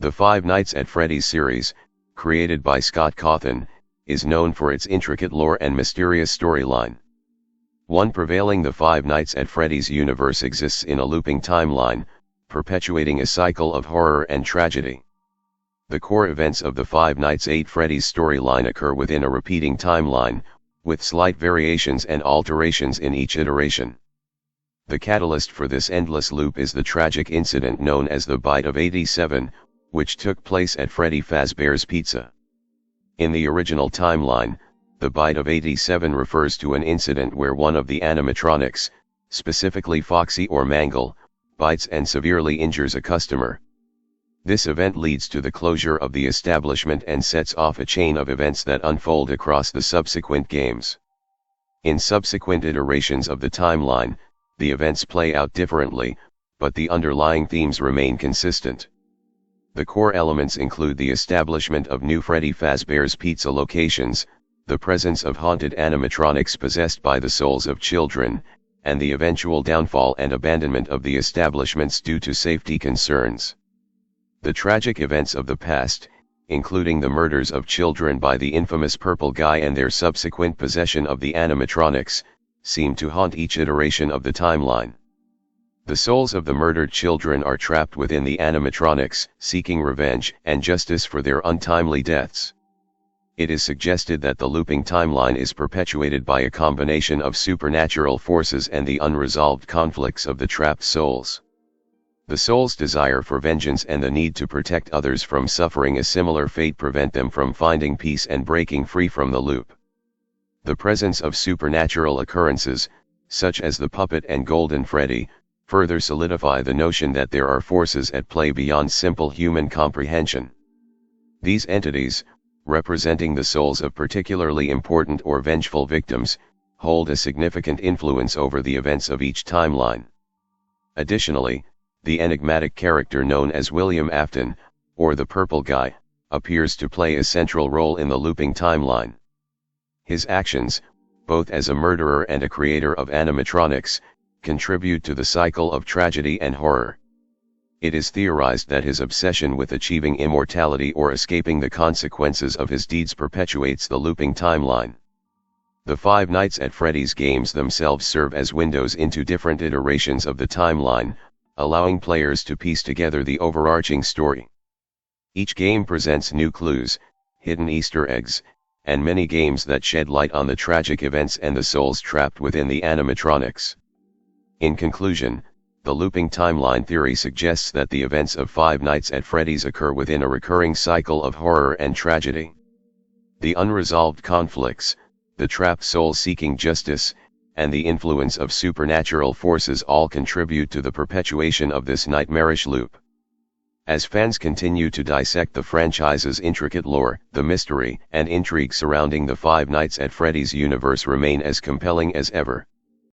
The Five Nights at Freddy's series, created by Scott Cawthon, is known for its intricate lore and mysterious storyline. One prevailing the Five Nights at Freddy's universe exists in a looping timeline, perpetuating a cycle of horror and tragedy. The core events of the Five Nights at Freddy's storyline occur within a repeating timeline, with slight variations and alterations in each iteration. The catalyst for this endless loop is the tragic incident known as the Bite of 87, which took place at Freddy Fazbear's Pizza. In the original timeline, the Bite of 87 refers to an incident where one of the animatronics, specifically Foxy or Mangle, bites and severely injures a customer. This event leads to the closure of the establishment and sets off a chain of events that unfold across the subsequent games. In subsequent iterations of the timeline, the events play out differently, but the underlying themes remain consistent. The core elements include the establishment of new Freddy Fazbear's Pizza locations, the presence of haunted animatronics possessed by the souls of children, and the eventual downfall and abandonment of the establishments due to safety concerns. The tragic events of the past, including the murders of children by the infamous Purple Guy and their subsequent possession of the animatronics, seem to haunt each iteration of the timeline. The souls of the murdered children are trapped within the animatronics, seeking revenge and justice for their untimely deaths. It is suggested that the looping timeline is perpetuated by a combination of supernatural forces and the unresolved conflicts of the trapped souls. The souls' desire for vengeance and the need to protect others from suffering a similar fate prevent them from finding peace and breaking free from the loop. The presence of supernatural occurrences, such as the puppet and Golden Freddy, further solidify the notion that there are forces at play beyond simple human comprehension. These entities, representing the souls of particularly important or vengeful victims, hold a significant influence over the events of each timeline. Additionally, the enigmatic character known as William Afton, or the Purple Guy, appears to play a central role in the looping timeline. His actions, both as a murderer and a creator of animatronics, contribute to the cycle of tragedy and horror. It is theorized that his obsession with achieving immortality or escaping the consequences of his deeds perpetuates the looping timeline. The Five Nights at Freddy's games themselves serve as windows into different iterations of the timeline, allowing players to piece together the overarching story. Each game presents new clues, hidden Easter eggs, and many games that shed light on the tragic events and the souls trapped within the animatronics. In conclusion, the looping timeline theory suggests that the events of Five Nights at Freddy's occur within a recurring cycle of horror and tragedy. The unresolved conflicts, the trapped soul seeking justice, and the influence of supernatural forces all contribute to the perpetuation of this nightmarish loop. As fans continue to dissect the franchise's intricate lore, the mystery and intrigue surrounding the Five Nights at Freddy's universe remain as compelling as ever.